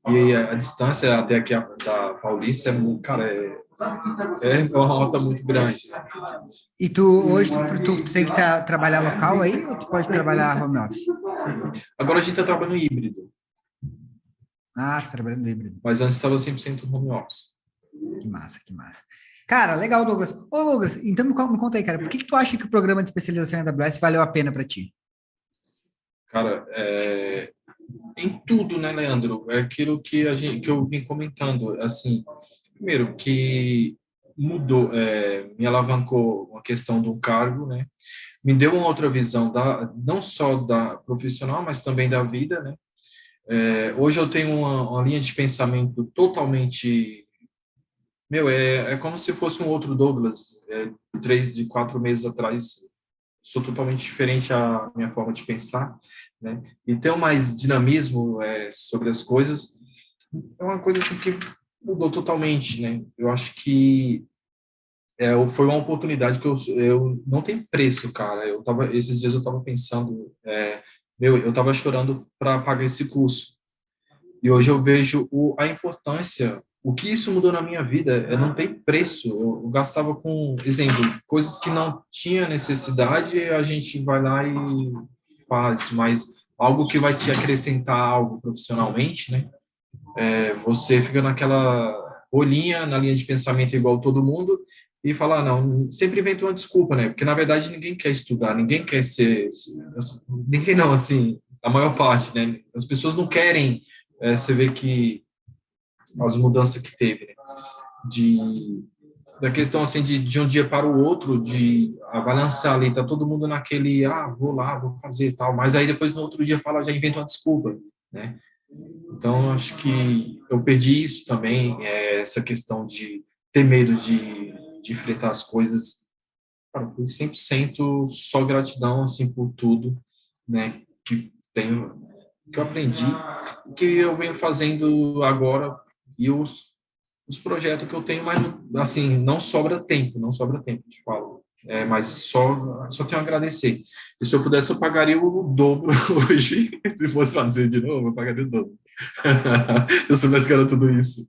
e a distância até aqui da Paulista cara, é uma rota muito grande, né? E tu, hoje, tu tem que trabalhar local aí ou tu pode trabalhar home office? Agora a gente está trabalhando híbrido, Ah, tá trabalhando no híbrido. mas antes estava 100% home office. Que massa, que massa. Cara, legal, Douglas. Ô, Douglas, então me conta aí, cara, por que tu acha que o programa de especialização em AWS valeu a pena para ti? Cara, em tudo, né, Leandro? É aquilo que eu vim comentando, assim, primeiro que mudou, me alavancou uma questão do cargo, né? Me deu uma outra visão não só da profissional, mas também da vida, né? Hoje eu tenho uma linha de pensamento totalmente. É como se fosse um outro Douglas, 4 meses atrás. Sou totalmente diferente a minha forma de pensar, né? E ter mais dinamismo sobre as coisas é uma coisa assim que mudou totalmente, né? Eu acho que foi uma oportunidade que eu não tem preço, cara. Esses dias eu estava pensando, eu estava chorando para pagar esse curso. E hoje eu vejo a importância, o que isso mudou na minha vida, não tem preço. Eu gastava com, exemplo, coisas que não tinha necessidade, a gente vai lá e faz, mas algo que vai te acrescentar algo profissionalmente, né? Você fica naquela bolinha, na linha de pensamento igual todo mundo, e fala, não, sempre inventa uma desculpa, né? Porque, na verdade, ninguém quer estudar, ninguém quer ser... Ninguém não, assim, a maior parte, né? As pessoas não querem, você vê que as mudanças que teve, né? Da questão, assim, de um dia para o outro, vai lançar ali, tá todo mundo naquele, vou lá, vou fazer tal, mas aí depois no outro dia fala, já inventa uma desculpa, né? Então, acho que eu perdi isso também, essa questão de ter medo de enfrentar as coisas. Cara, foi 100% só gratidão, assim, por tudo, né, que eu aprendi, que eu venho fazendo agora, e os projetos que eu tenho, mas, assim, não sobra tempo, te falo. Mas só tenho a agradecer. E se eu pudesse, eu pagaria o dobro hoje. Se fosse fazer de novo, eu pagaria o dobro. Eu soubesse que era tudo isso.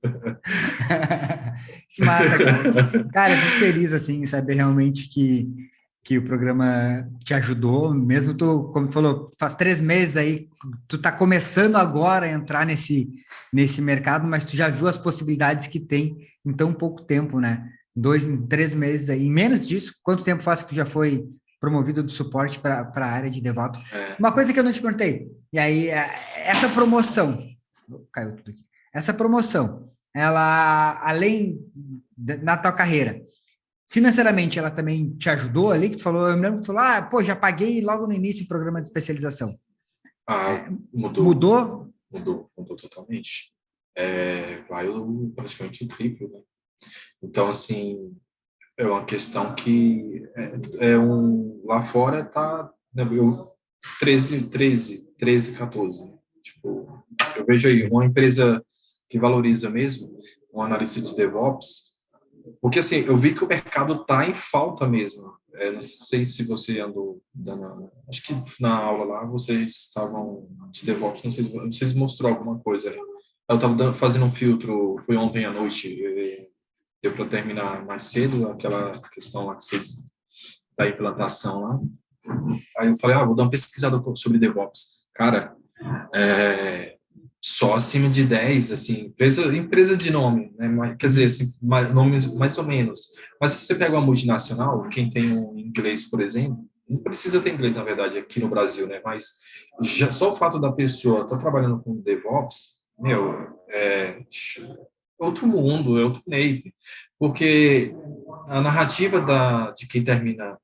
Que massa, cara. Cara, eu fico feliz, assim, em saber realmente que o programa te ajudou, mesmo tu, como tu falou, faz 3 meses aí, tu tá começando agora a entrar nesse mercado, mas tu já viu as possibilidades que tem em tão pouco tempo, né? 3 meses aí. Em menos disso, quanto tempo faz que tu já foi promovido do suporte para a área de DevOps? Uma coisa que eu não te perguntei, e aí, essa promoção, caiu tudo aqui, essa promoção, ela, além na tua carreira, financeiramente, ela também te ajudou ali? Que tu falou, eu me lembro que tu falou, pô, já paguei logo no início o programa de especialização. Mudou, Mudou? mudou totalmente. Vai praticamente o triplo, né? Então, assim, é uma questão que lá fora tá, né, 13, 14. Né? Tipo, eu vejo aí uma empresa que valoriza mesmo, um analista de DevOps, Porque, assim, eu vi que o mercado está em falta mesmo. Não sei se você andou dando... Acho que na aula lá vocês estavam de DevOps, não sei se vocês mostrou alguma coisa. Eu estava fazendo um filtro, foi ontem à noite, deu para terminar mais cedo aquela questão lá que vocês, da implantação lá. Aí eu falei, vou dar uma pesquisada sobre DevOps. Cara, só acima de 10, assim, empresas de nome, né? Quer dizer, assim, nomes mais ou menos. Mas se você pega uma multinacional, quem tem um inglês, por exemplo, não precisa ter inglês, na verdade, aqui no Brasil, né? Mas só o fato da pessoa estar trabalhando com DevOps, outro mundo, é outro naipe. Porque a narrativa de quem termina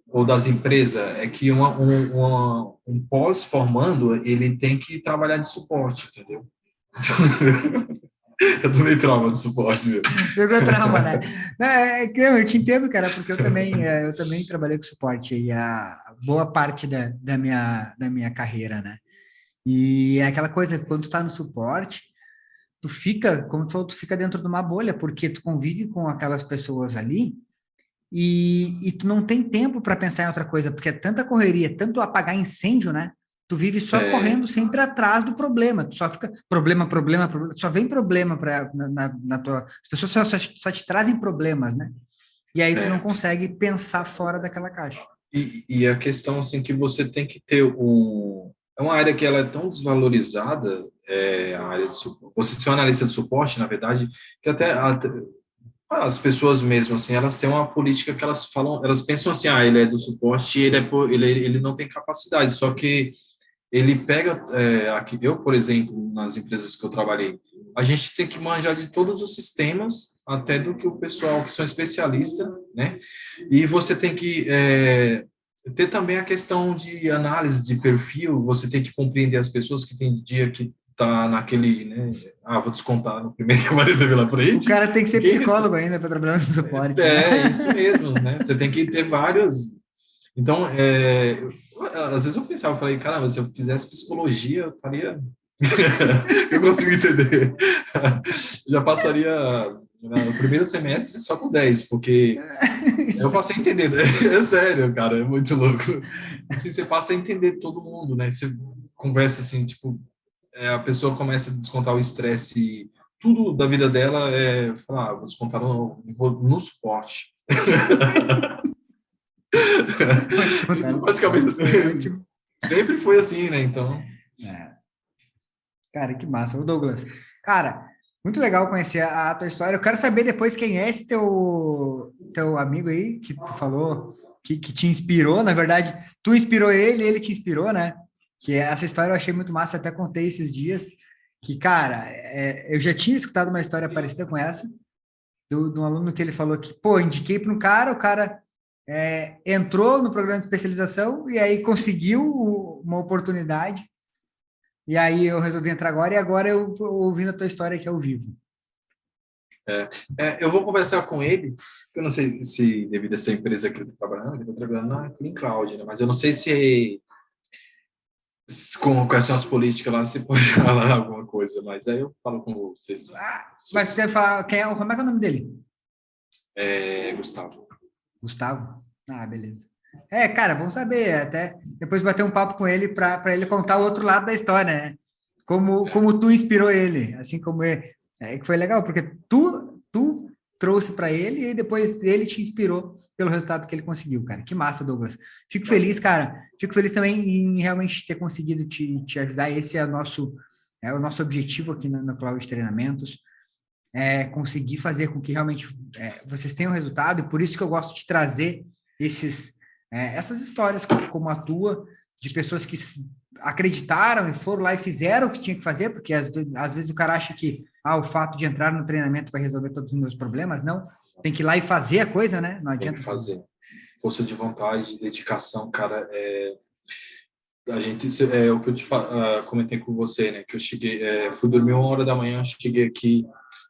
ou das empresas é que um pós-formando ele tem que trabalhar de suporte, entendeu? Eu tomei trauma de suporte, meu. Pegou trauma, né? Eu te entendo, cara, porque eu também trabalhei com suporte aí a boa parte da minha carreira, né? E é aquela coisa, quando tu tá no suporte, tu fica, como tu falou, tu fica dentro de uma bolha, porque tu convive com aquelas pessoas ali e tu não tem tempo para pensar em outra coisa, porque é tanta correria, tanto apagar incêndio, né? Tu vive só correndo sempre atrás do problema, tu só fica problema, só vem problema na tua. As pessoas só te trazem problemas, né? E aí tu não consegue pensar fora daquela caixa. E a questão, assim, que você tem que ter é uma área que ela é tão desvalorizada, a área de suporte. Você ser um analista de suporte, na verdade, que até as pessoas mesmo, assim, elas têm uma política que elas falam, elas pensam assim, ele é do suporte, ele não tem capacidade, só que ele pega, aqui, eu, por exemplo, nas empresas que eu trabalhei, a gente tem que manjar de todos os sistemas, até do que o pessoal que são especialistas, né? E você tem que ter também a questão de análise de perfil, você tem que compreender as pessoas que tem dia que tá naquele, né? Vou descontar no primeiro que aparecer pela frente. O cara tem que ser psicólogo ainda para trabalhar no suporte. Né? Isso mesmo, né? Você tem que ter vários. Então, às vezes eu pensava, eu falei, caramba, se eu fizesse psicologia, eu faria. Eu consigo entender. Já passaria no primeiro semestre só com 10, porque eu passei a entender. É sério, cara, é muito louco. Assim, você passa a entender todo mundo, né? Você conversa assim, tipo, a pessoa começa a descontar o estresse e tudo da vida dela falar, vou descontar no suporte. Praticamente sempre foi assim, né? Então. Cara, que massa. O Douglas. Cara, muito legal conhecer a tua história. Eu quero saber depois quem é esse teu amigo aí que tu falou que te inspirou. Na verdade, tu inspirou ele te inspirou, né? Que essa história eu achei muito massa. Até contei esses dias que, cara, eu já tinha escutado uma história parecida com essa de um aluno que ele falou que, pô, indiquei para um cara, o cara entrou no programa de especialização e aí conseguiu uma oportunidade. E aí eu resolvi entrar agora, e agora eu ouvindo a tua história aqui ao vivo. Eu vou conversar com ele, eu não sei se devido a essa empresa que ele está trabalhando na Clean Cloud, né? Mas eu não sei se com quais são as políticas lá, você pode falar alguma coisa, mas aí eu falo com vocês. Mas você fala, como é que é o nome dele? Gustavo. Gustavo? Beleza. Cara, vamos saber, até depois bater um papo com ele para ele contar o outro lado da história, né? Como tu inspirou ele, assim como ele. Que foi legal, porque tu trouxe para ele e depois ele te inspirou pelo resultado que ele conseguiu, cara. Que massa, Douglas. Fico feliz, cara. Fico feliz também em realmente ter conseguido te ajudar. Esse é o nosso objetivo aqui na Cloud Treinamentos. Conseguir fazer com que realmente vocês tenham resultado, e por isso que eu gosto de trazer essas histórias como a tua, de pessoas que acreditaram e foram lá e fizeram o que tinha que fazer, porque às vezes o cara acha que o fato de entrar no treinamento vai resolver todos os meus problemas. Não, tem que ir lá e fazer a coisa, né? Não adianta. Tem que fazer. Força de vontade, dedicação, cara, a gente, o que eu comentei com você, né, que eu cheguei, fui dormir 1h da manhã, cheguei aqui,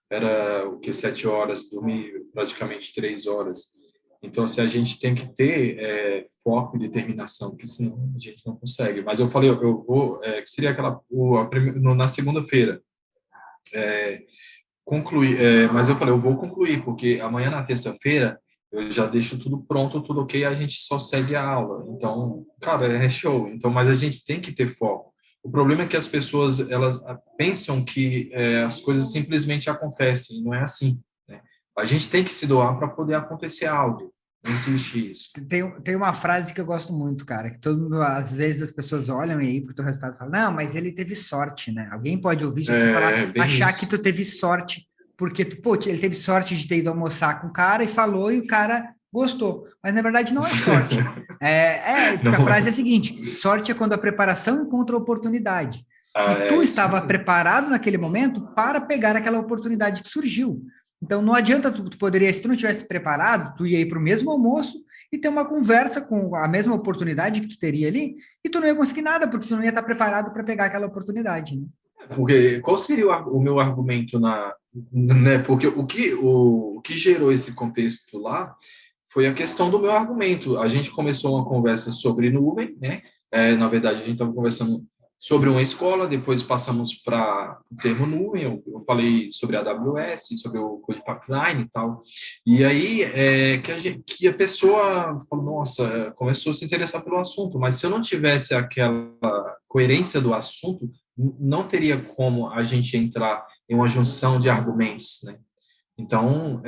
era 7 horas, dormi praticamente 3 horas. Então, assim, a gente tem que ter foco e determinação, porque senão a gente não consegue. Mas eu falei, eu vou, que seria na segunda-feira, concluir, mas eu falei, eu vou concluir, porque amanhã na terça-feira eu já deixo tudo pronto, tudo ok, a gente só segue a aula. Então, cara, é show. Então, mas a gente tem que ter foco. O problema é que as pessoas, elas pensam que as coisas simplesmente acontecem, não é assim, né? A gente tem que se doar para poder acontecer algo. Não existe isso. Tem uma frase que eu gosto muito, cara, que todo mundo, às vezes as pessoas olham aí pro teu resultado e falam, não, mas ele teve sorte, né? Alguém pode ouvir isso aqui e falar, Bem achar que isso. tu teve sorte, porque tu, pô, ele teve sorte de ter ido almoçar com o cara e falou e o cara gostou. Mas na verdade não é sorte. Porque a Não frase é é. a seguinte: sorte é quando a preparação encontra a oportunidade. E É tu isso estava mesmo. preparado naquele momento para pegar aquela oportunidade que surgiu. Então não adianta tu poderia, se tu não tivesse preparado, tu ia ir para o mesmo almoço e ter uma conversa com a mesma oportunidade que tu teria ali, e tu não ia conseguir nada, porque tu não ia estar preparado para pegar aquela oportunidade, né? Porque qual seria o meu argumento né? Porque o que gerou esse contexto lá foi a questão do meu argumento. A gente começou uma conversa sobre nuvem, né? Na verdade, a gente estava conversando sobre uma escola, depois passamos para o termo nuvem. Eu falei sobre a AWS, sobre o Code Pipeline e tal. E aí que a pessoa falou, nossa, começou a se interessar pelo assunto. Mas se eu não tivesse aquela coerência do assunto, não teria como a gente entrar em uma junção de argumentos, né? Então,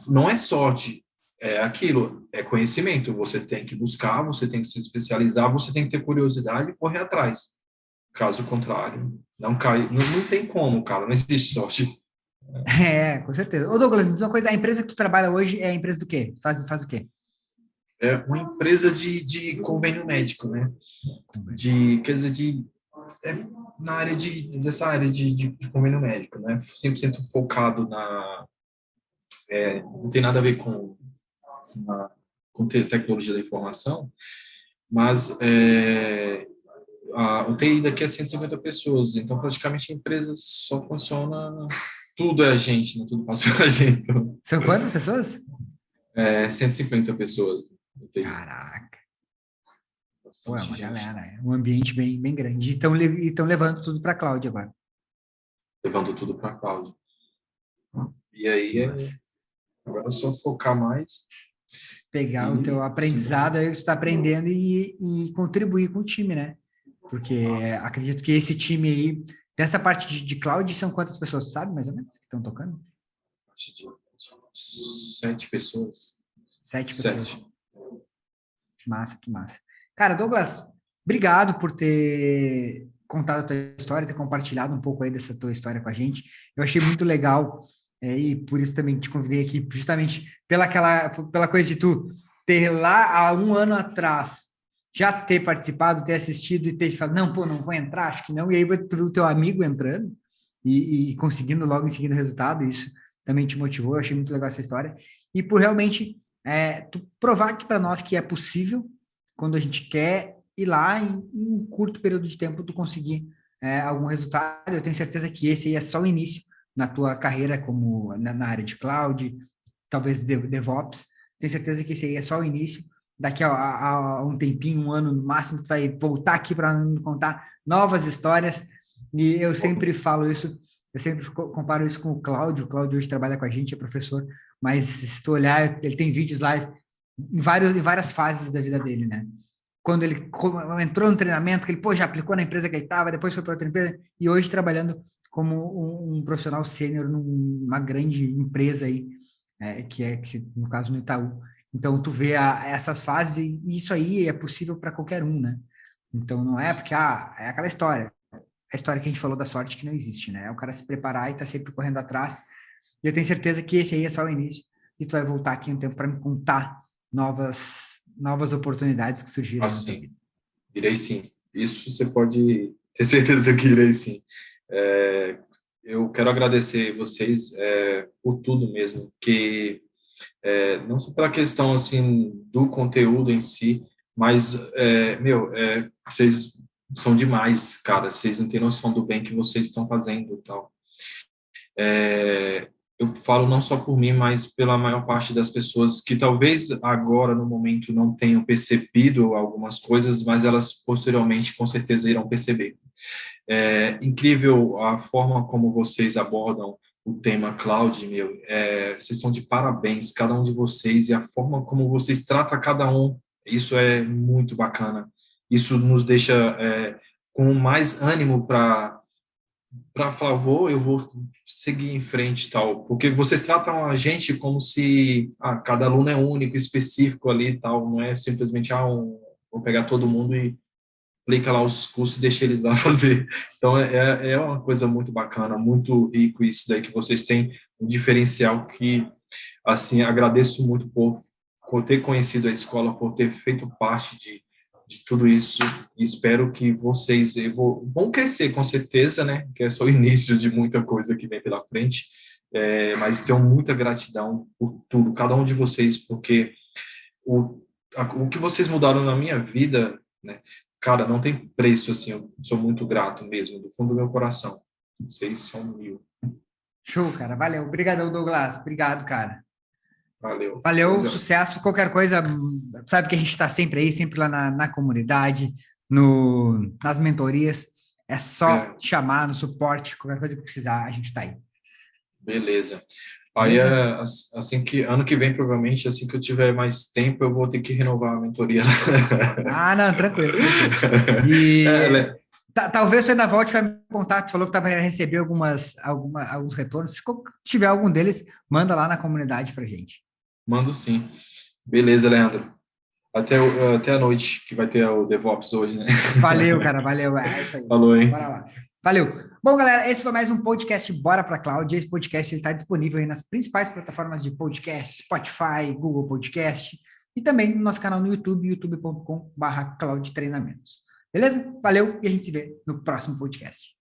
não é sorte, é aquilo, é conhecimento. Você tem que buscar, você tem que se especializar, você tem que ter curiosidade e correr atrás. Caso contrário, não cai, não tem como, cara, não existe sorte. Com certeza. Ô Douglas, me diz uma coisa, a empresa que tu trabalha hoje é a empresa do quê? Faz o quê? É uma empresa de convênio médico, né? Quer dizer, é na área dessa área de convênio médico, né? 100% focado não tem nada a ver com tecnologia da informação, mas a UTI daqui é 150 pessoas, então praticamente a empresa só funciona, tudo é a gente, né? Tudo passa com a gente. Então, São quantas pessoas? 150 pessoas, UTI, Caraca, pô, é bastante uma gente, galera, é um ambiente bem, bem grande. E estão levando tudo para a cloud agora. levando tudo para a cloud. E Que aí massa. agora é só focar mais Pegar o teu e aprendizado aí que tu está aprendendo e contribuir com o time, né? Porque acredito que esse time aí, dessa parte de cloud, são quantas pessoas, sabe, mais ou menos, que estão tocando? de 7 pessoas, 7 pessoas. 7. Que massa, que massa. Cara, Douglas, obrigado por ter contado a tua história, ter compartilhado um pouco aí dessa tua história com a gente. Eu achei muito legal, e por isso também te convidei aqui, justamente pela coisa de tu ter lá há um ano atrás já ter participado, ter assistido e ter falado, não, pô, não vou entrar, acho que não. E aí tu viu o teu amigo entrando e conseguindo logo em seguida o resultado, isso também te motivou, eu achei muito legal essa história. E por realmente tu provar aqui para nós que é possível, quando a gente quer ir lá em um curto período de tempo, tu conseguir algum resultado. Eu tenho certeza que esse aí é só o início na tua carreira como na área de cloud, talvez DevOps. Tenho certeza que esse aí é só o início. Daqui a um tempinho, um ano no máximo, tu vai voltar aqui para me contar novas histórias. E eu sempre falo isso, eu sempre comparo isso com o Cláudio. O Cláudio hoje trabalha com a gente, é professor, mas se tu olhar, ele tem vídeos lá em várias fases da vida dele, né? Quando ele entrou no treinamento, que ele pô, já aplicou na empresa que ele estava, depois foi para outra empresa, e hoje trabalhando como um profissional sênior numa grande empresa aí, no caso no Itaú. Então, tu vê essas fases, e isso aí é possível para qualquer um, né? Então, não é porque, é aquela história, a história que a gente falou da sorte que não existe, né? É o cara se preparar e tá sempre correndo atrás. E eu tenho certeza que esse aí é só o início, e tu vai voltar aqui um tempo para me contar novas oportunidades que surgiram aí na tua Assim, vida. irei sim. Isso você pode ter certeza que irei sim. É, eu quero agradecer vocês por tudo mesmo, que não só pela questão assim do conteúdo em si, mas vocês são demais, cara. Vocês não têm noção do bem que vocês estão fazendo, e tal. Eu falo não só por mim, mas pela maior parte das pessoas que talvez agora, no momento, não tenham percebido algumas coisas, mas elas posteriormente, com certeza, irão perceber. É incrível a forma como vocês abordam o tema cloud, vocês estão de parabéns, cada um de vocês, e a forma como vocês tratam cada um, isso é muito bacana. Isso nos deixa com mais ânimo para falar, eu vou seguir em frente e tal, porque vocês tratam a gente como se cada aluno é único, específico ali e tal, não é simplesmente, vou pegar todo mundo e aplica lá os cursos e deixa eles lá fazer. Então, é uma coisa muito bacana, muito rico isso daí, que vocês têm um diferencial que, assim, agradeço muito por ter conhecido a escola, por ter feito parte de tudo isso, e espero que vocês vão crescer, com certeza, né, que é só o início de muita coisa que vem pela frente, mas tenho muita gratidão por tudo, cada um de vocês, porque o que vocês mudaram na minha vida, né, cara, não tem preço, assim, eu sou muito grato mesmo, do fundo do meu coração. Vocês são mil. Show, cara. Valeu. Obrigadão, Douglas. Obrigado, cara. Valeu. Valeu, sucesso. Qualquer coisa, sabe que a gente está sempre aí, sempre lá na comunidade, nas mentorias. É só chamar no suporte, qualquer coisa que precisar, a gente está aí. Beleza. Aí, assim que, ano que vem, provavelmente, assim que eu tiver mais tempo, eu vou ter que renovar a mentoria. Não, tranquilo. E talvez você ainda volte para me contar, tu falou que também receber alguns retornos. Se tiver algum deles, manda lá na comunidade para gente. Mando sim. Beleza, Leandro. Até a noite, que vai ter o DevOps hoje, né? Valeu, cara, valeu. É isso aí. Falou, hein? Bora lá. Valeu. Bom, galera, esse foi mais um podcast Bora para Cloud. Esse podcast está disponível aí nas principais plataformas de podcast, Spotify, Google Podcast, e também no nosso canal no YouTube, youtube.com/cloudtreinamentos. Beleza? Valeu e a gente se vê no próximo podcast.